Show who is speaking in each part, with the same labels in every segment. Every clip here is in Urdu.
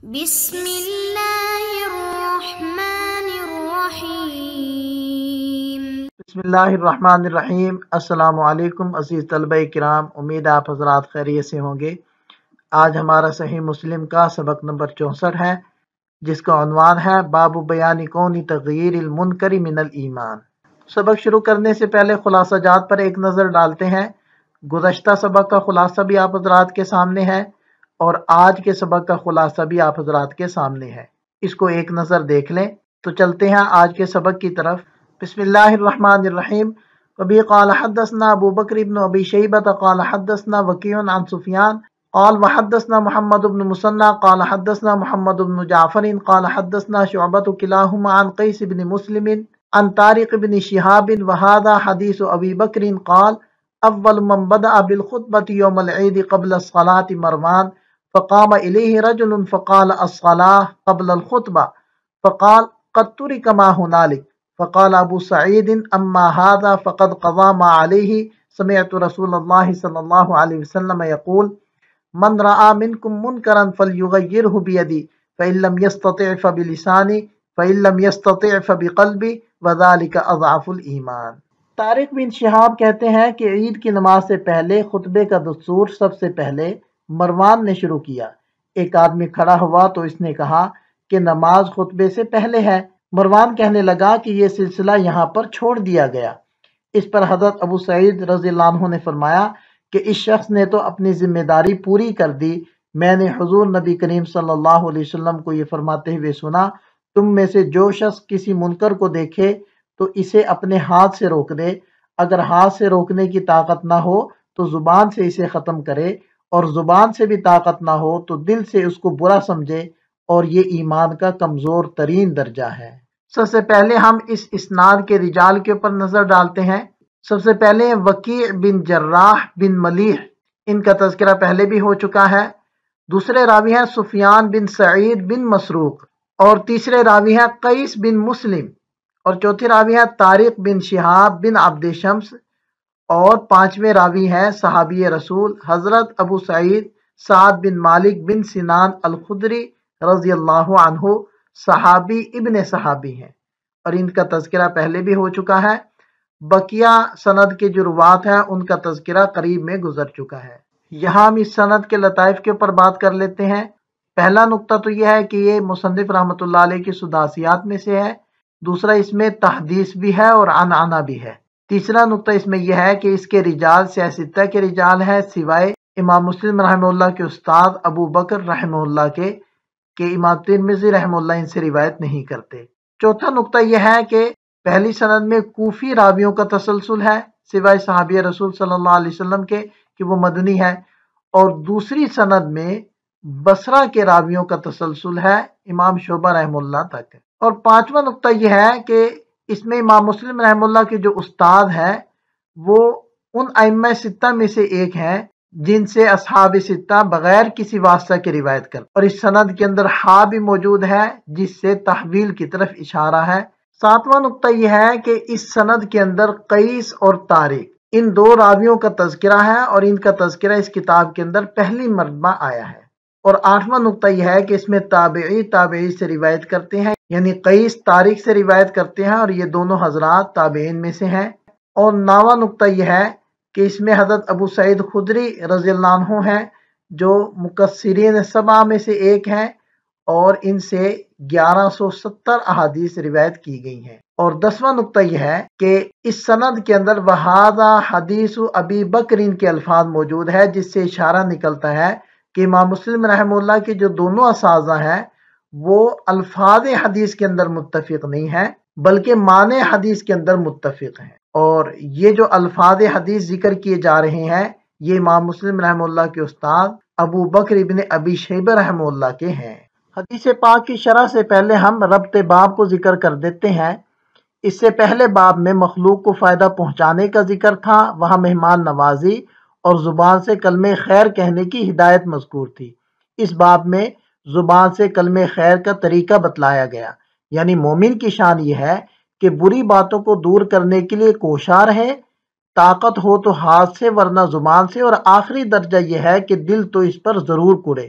Speaker 1: بسم اللہ الرحمن الرحیم۔
Speaker 2: بسم اللہ الرحمن الرحیم۔ السلام علیکم عزیز طلبہ کرام، امید آپ حضرات خیریت سے ہوں گے۔ آج ہمارا صحیح مسلم کا سبق نمبر 64 ہے، جس کا عنوان ہے باب بیان کون تغییر المنکر من الایمان۔ سبق شروع کرنے سے پہلے خلاصہ جات پر ایک نظر ڈالتے ہیں۔ گزشتہ سبق کا خلاصہ بھی آپ حضرات کے سامنے ہے اور آج کے سبق کا خلاصہ بھی آپ حضرات کے سامنے ہے، اس کو ایک نظر دیکھ لیں۔ تو چلتے ہیں آج کے سبق کی طرف۔ بسم اللہ الرحمن الرحیم۔ وبی قال حدثنا ابو بکر بن ابی شیبۃ قال حدثنا وکیع عن سفیان قال وحدثنا محمد بن مثنى قال حدثنا محمد بن جعفر قال حدثنا شعبۃ كلاهما عن قیس بن مسلم عن طارق بن شهاب وهذا حدیث ابی بکر قال اول من بدأ بالخطبة يوم العيد قبل الصلاة مروان فقام إليه رجل فقال الصلاة قبل الخطبة فقال قد ترك ما هنالك فقال أبو سعيد أما هذا فقد قضى ما عليه سمعت رسول الله صلى الله عليه وسلم يقول من رأى منكم منكرا فليغيره بيده فإن لم يستطع فبلسانه فإن لم يستطع فبقلبه وذلك أضعف الإيمان۔ طارق بن شہاب کہتے ہیں کہ عید کی نماز سے پہلے خطبے کا دستور سب سے پہلے مروان نے شروع کیا۔ ایک آدمی کھڑا ہوا تو اس نے کہا کہ نماز خطبے سے پہلے ہے۔ مروان کہنے لگا کہ یہ سلسلہ یہاں پر چھوڑ دیا گیا۔ اس پر حضرت ابو سعید رضی اللہ عنہ نے فرمایا کہ اس شخص نے تو اپنی ذمہ داری پوری کر دی۔ میں نے حضور نبی کریم صلی اللہ علیہ وسلم کو یہ فرماتے ہوئے سنا، تم میں سے جو شخص کسی منکر کو دیکھے تو اسے اپنے ہاتھ سے روک دے، اگر ہاتھ سے روکنے کی طاقت نہ ہو تو زبان سے اسے ختم کرے، اور زبان سے بھی طاقت نہ ہو تو دل سے اس کو برا سمجھے، اور یہ ایمان کا کمزور ترین درجہ ہے۔ سب سے پہلے ہم اس اسناد کے رجال کے اوپر نظر ڈالتے ہیں۔ سب سے پہلے وکیع بن جراح بن ملیح، ان کا تذکرہ پہلے بھی ہو چکا ہے۔ دوسرے راوی ہیں سفیان بن سعید بن مسروق، اور تیسرے راوی ہیں قیس بن مسلم، اور چوتھے راوی ہیں طارق بن شہاب بن عبد شمس، اور پانچویں راوی ہیں صحابی رسول حضرت ابو سعید سعد بن مالک بن سنان الخدری رضی اللہ عنہ، صحابی ابن صحابی ہیں، اور ان کا تذکرہ پہلے بھی ہو چکا ہے۔ بقیہ سند کے جو روات ہیں ان کا تذکرہ قریب میں گزر چکا ہے۔ یہاں ہم اس سند کے لطائف کے اوپر بات کر لیتے ہیں۔ پہلا نقطہ تو یہ ہے کہ یہ مصنف رحمۃ اللہ علیہ کی سداسیات میں سے ہے۔ دوسرا، اس میں تحدیث بھی ہے اور عنعنہ بھی ہے۔ تیسرا نقطہ اس میں یہ ہے کہ اس کے رجال سیاستہ کے رجال ہیں، سوائے امام مسلم رحمہ اللہ کے استاد ابو بکر رحمہ اللہ کے، کہ امام ترمذی رحمہ اللہ ان سے روایت نہیں کرتے۔ چوتھا نقطہ یہ ہے کہ پہلی سند میں کوفی راویوں کا تسلسل ہے، سوائے صحابی رسول صلی اللہ علیہ وسلم کے کہ وہ مدنی ہے، اور دوسری سند میں بصرہ کے راویوں کا تسلسل ہے امام شعبہ رحمہ اللہ تک۔ اور پانچواں نقطہ یہ ہے کہ اس میں امام مسلم رحمہ اللہ کے جو استاد ہیں وہ ان ائمہ ستہ میں سے ایک ہیں جن سے اصحاب ستہ بغیر کسی واسطہ کے روایت کرتے، اور اس سند کے اندر ہا بھی موجود ہے جس سے تحویل کی طرف اشارہ ہے۔ ساتواں نقطہ یہ ہے کہ اس سند کے اندر قیس اور طارق ان دو راویوں کا تذکرہ ہے، اور ان کا تذکرہ اس کتاب کے اندر پہلی مرتبہ آیا ہے۔ اور آٹھواں نقطہ یہ ہے کہ اس میں تابعی سے روایت کرتے ہیں، یعنی قیس طارق سے روایت کرتے ہیں، اور یہ دونوں حضرات تابعین میں سے ہیں۔ اور نواں نقطہ یہ ہے کہ اس میں حضرت ابو سعید خدری رضی اللہ عنہ ہیں جو مکثرین سبعہ میں سے ایک ہیں، اور ان سے 1170 احادیث روایت کی گئی ہیں۔ اور 10واں نقطہ یہ ہے کہ اس سند کے اندر وہذا حدیث ابی بکر کے الفاظ موجود ہے، جس سے اشارہ نکلتا ہے کہ امام مسلم رحمہ اللہ کے جو دونوں اساتذہ ہیں وہ الفاظ حدیث کے اندر متفق نہیں ہیں بلکہ معنی حدیث کے اندر متفق ہیں، اور یہ جو الفاظ حدیث ذکر کیے جا رہے ہیں یہ امام مسلم رحمہ اللہ کے استاد ابو بکر ابن ابی شیبہ رحمہ اللہ کے ہیں۔ حدیث پاک کی شرح سے پہلے ہم ربط باب کو ذکر کر دیتے ہیں۔ اس سے پہلے باب میں مخلوق کو فائدہ پہنچانے کا ذکر تھا، وہاں مہمان نوازی اور زبان سے کلمہ خیر کہنے کی ہدایت مذکور تھی۔ اس باب میں زبان سے کلمہ خیر کا طریقہ بتلایا گیا، یعنی مومن کی شان یہ ہے کہ بری باتوں کو دور کرنے کے لیے کوشاں رہے، طاقت ہو تو ہاتھ سے ورنہ زبان سے، اور آخری درجہ یہ ہے کہ دل تو اس پر ضرور کڑے۔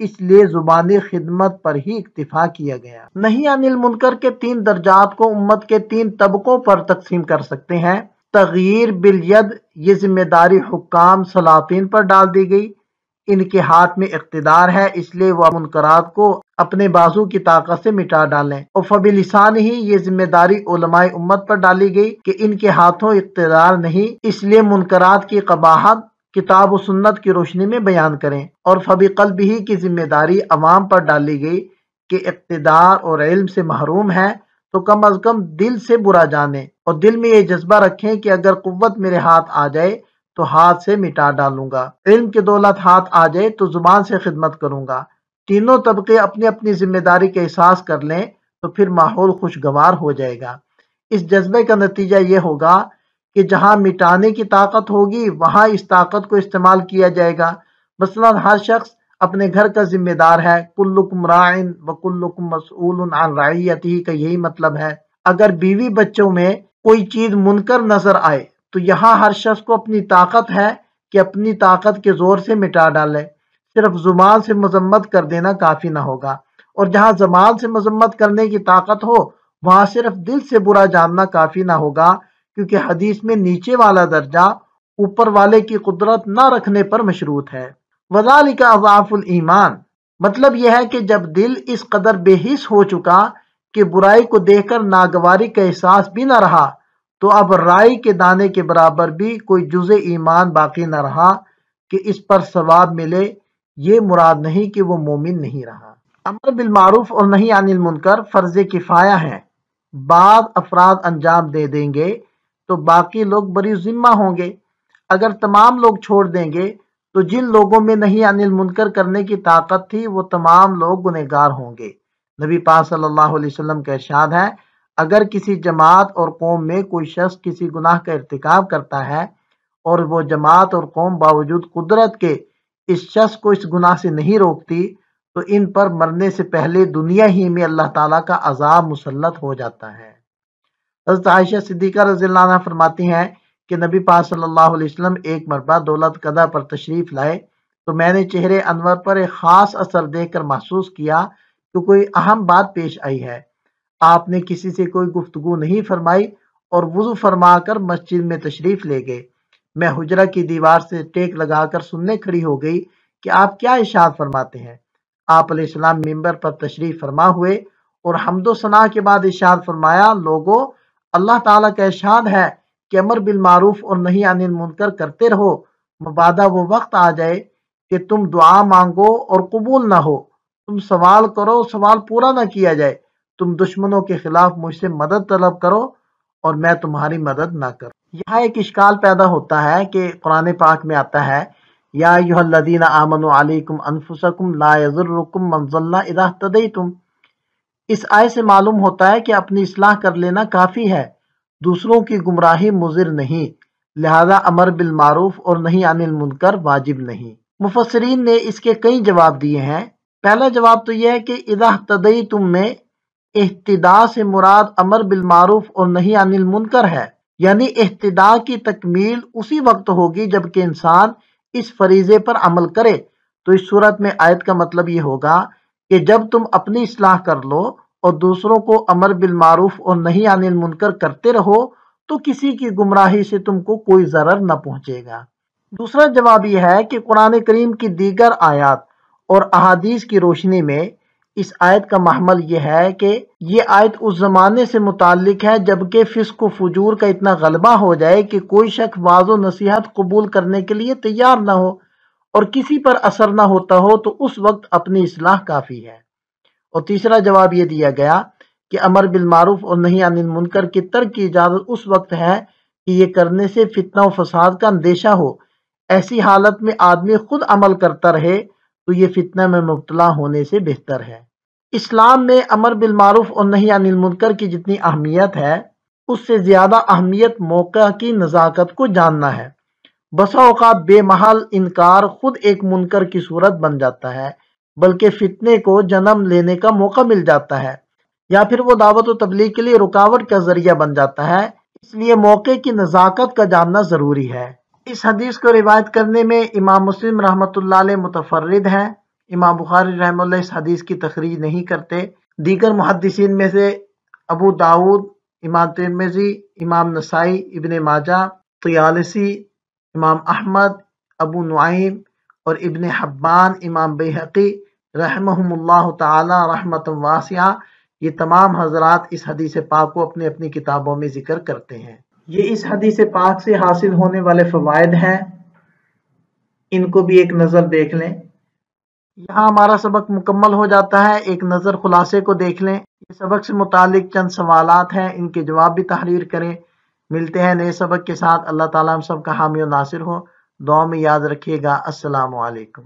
Speaker 2: اس لیے زبانی خدمت پر ہی اکتفا کیا گیا۔ نہی عن المنکر کے 3 درجات کو امت کے 3 طبقوں پر تقسیم کر سکتے ہیں۔ تغییر بالید، یہ ذمہ داری حکام سلاطین پر ڈال دی گئی، ان کے ہاتھ میں اقتدار ہے، اس لیے وہ منکرات کو اپنے بازو کی طاقت سے مٹا ڈالیں۔ اور فبلسان ہی، یہ ذمہ داری علماء امت پر ڈالی گئی کہ ان کے ہاتھوں اقتدار نہیں، اس لیے منکرات کی قباحت کتاب و سنت کی روشنی میں بیان کریں۔ اور فبقلبہ ہی کی ذمہ داری عوام پر ڈالی گئی کہ اقتدار اور علم سے محروم ہے تو کم از کم دل سے برا جانیں اور دل میں یہ جذبہ رکھیں کہ اگر قوت میرے ہاتھ آ جائے تو ہاتھ سے مٹا ڈالوں گا، علم کی دولت ہاتھ آ جائے تو زبان سے خدمت کروں گا۔ تینوں طبقے اپنی اپنی ذمہ داری کا احساس کر لیں تو پھر ماحول خوشگوار ہو جائے گا۔ اس جذبے کا نتیجہ یہ ہوگا کہ جہاں مٹانے کی طاقت ہوگی وہاں اس طاقت کو استعمال کیا جائے گا۔ مثلا ہر شخص اپنے گھر کا ذمہ دار ہے، کلکم راعٍ وکلکم مسئول عن رعیتہ کا یہی مطلب ہے۔ اگر بیوی بچوں میں کوئی چیز منکر نظر آئے تو یہاں ہر شخص کو اپنی طاقت ہے کہ اپنی طاقت کے زور سے مٹا ڈالے، صرف زبان سے مذمت کر دینا کافی نہ ہوگا، اور جہاں زبان سے مذمت کرنے کی طاقت ہو وہاں صرف دل سے برا جاننا کافی نہ ہوگا، کیونکہ حدیث میں نیچے والا درجہ اوپر والے کی قدرت نہ رکھنے پر مشروط ہے۔ وذالک اضعاف الایمان، مطلب یہ ہے کہ جب دل اس قدر بے حس ہو چکا کہ برائی کو دیکھ کر ناگواری کا احساس بھی نہ رہا تو اب رائی کے دانے کے برابر بھی کوئی جزء ایمان باقی نہ رہا کہ اس پر ثواب ملے، یہ مراد نہیں کہ وہ مومن نہیں رہا۔ امر بالمعروف اور نہی عن المنکر فرض کفایہ ہیں، بعض افراد انجام دے دیں گے تو باقی لوگ بری ذمہ ہوں گے۔ اگر تمام لوگ چھوڑ دیں گے تو جن لوگوں میں نہی عن المنکر کرنے کی طاقت تھی وہ تمام لوگ گنہگار ہوں گے۔ نبی پاک صلی اللہ علیہ وسلم کا ارشاد ہے، اگر کسی جماعت اور قوم میں کوئی شخص کسی گناہ کا ارتکاب کرتا ہے اور وہ جماعت اور قوم باوجود قدرت کے اس شخص کو اس گناہ سے نہیں روکتی تو ان پر مرنے سے پہلے دنیا ہی میں اللہ تعالیٰ کا عذاب مسلط ہو جاتا ہے۔ حضرت عائشہ صدیقہ رضی اللہ عنہ فرماتی ہیں کہ نبی پاک صلی اللہ علیہ وسلم ایک مرتبہ دولت قدح پر تشریف لائے تو میں نے چہرے انور پر ایک خاص اثر دیکھ کر محسوس کیا کہ کوئی اہم بات پیش آئی ہے۔ آپ نے کسی سے کوئی گفتگو نہیں فرمائی اور وضو فرما کر مسجد میں تشریف لے گئے۔ میں حجرہ کی دیوار سے ٹیک لگا کر سننے کھڑی ہو گئی کہ آپ کیا ارشاد فرماتے ہیں۔ آپ علیہ السلام منبر پر تشریف فرما ہوئے اور حمد و ثنا کے بعد ارشاد فرمایا، لوگو اللہ تعالیٰ کا ارشاد ہے کہ امر بالمعروف اور نہی عن المنکر کرتے رہو، مبادا وہ وقت آ جائے کہ تم دعا مانگو اور قبول نہ ہو، تم سوال کرو سوال پورا نہ کیا جائے، تم دشمنوں کے خلاف مجھ سے مدد طلب کرو اور میں تمہاری مدد نہ کروں۔ یہاں ایک اشکال پیدا ہوتا ہے کہ قرآن پاک میں آتا ہے یا ایھا الذین آمنوا علیکم انفسکم لا یضرکم من ضل اذا اہتدیتم۔ اس آیت سے معلوم ہوتا ہے کہ اپنی اصلاح کر لینا کافی ہے، دوسروں کی گمراہی مضر نہیں، لہذا امر بالمعروف اور نہی عن المنکر واجب نہیں۔ مفسرین نے اس کے کئی جواب دیے ہیں۔ پہلا جواب تو یہ ہے کہ اذا اہتدیتم میں اہتداء سے مراد امر بالمعروف اور نہی عن المنکر ہے، یعنی اہتداء کی تکمیل اسی وقت ہوگی جب کہ انسان اس فریضے پر عمل کرے۔ تو اس صورت میں آیت کا مطلب یہ ہوگا کہ جب تم اپنی اصلاح کر لو اور دوسروں کو امر بالمعروف اور نہی عن المنکر کرتے رہو تو کسی کی گمراہی سے تم کو کوئی ضرر نہ پہنچے گا۔ دوسرا جواب یہ ہے کہ قرآن کریم کی دیگر آیات اور احادیث کی روشنی میں اس آیت کا محمل یہ ہے کہ یہ آیت اس زمانے سے متعلق ہے جبکہ فسق و فجور کا اتنا غلبہ ہو جائے کہ کوئی شخص واعظ و نصیحت قبول کرنے کے لیے تیار نہ ہو اور کسی پر اثر نہ ہوتا ہو تو اس وقت اپنی اصلاح کافی ہے۔ اور تیسرا جواب یہ دیا گیا کہ امر بالمعروف اور نہی عن المنکر کی ترک کی اجازت اس وقت ہے کہ یہ کرنے سے فتنہ و فساد کا اندیشہ ہو، ایسی حالت میں آدمی خود عمل کرتا رہے تو یہ فتنہ میں مبتلا ہونے سے بہتر ہے۔ اسلام میں امر بالمعروف اور نہی عن المنکر کی جتنی اہمیت ہے اس سے زیادہ اہمیت موقع کی نزاکت کو جاننا ہے۔ بسا اوقات بے محل انکار خود ایک منکر کی صورت بن جاتا ہے، بلکہ فتنے کو جنم لینے کا موقع مل جاتا ہے، یا پھر وہ دعوت و تبلیغ کے لیے رکاوٹ کا ذریعہ بن جاتا ہے۔ اس لیے موقع کی نزاکت کا جاننا ضروری ہے۔ اس حدیث کو روایت کرنے میں امام مسلم رحمۃ اللہ علیہ متفرد ہیں۔ امام بخاری رحمہ اللہ اس حدیث کی تخریج نہیں کرتے۔ دیگر محدثین میں سے ابو داود، امام ترمذی، امام نسائی، ابن ماجہ، طیالسی، امام احمد، ابو نعیم اور ابن حبان، امام بیہقی رحمہم اللہ تعالی رحمۃ واسعہ، یہ تمام حضرات اس حدیث پاک کو اپنی اپنی کتابوں میں ذکر کرتے ہیں۔ یہ اس حدیث پاک سے حاصل ہونے والے فوائد ہیں، ان کو بھی ایک نظر دیکھ لیں۔ یہاں ہمارا سبق مکمل ہو جاتا ہے، ایک نظر خلاصے کو دیکھ لیں۔ اس سبق سے متعلق چند سوالات ہیں، ان کے جواب بھی تحریر کریں۔ ملتے ہیں نئے سبق کے ساتھ۔ اللہ تعالیٰ ہم سب کا حامی و ناصر ہو۔ دعا میں یاد رکھیے گا۔ السلام علیکم۔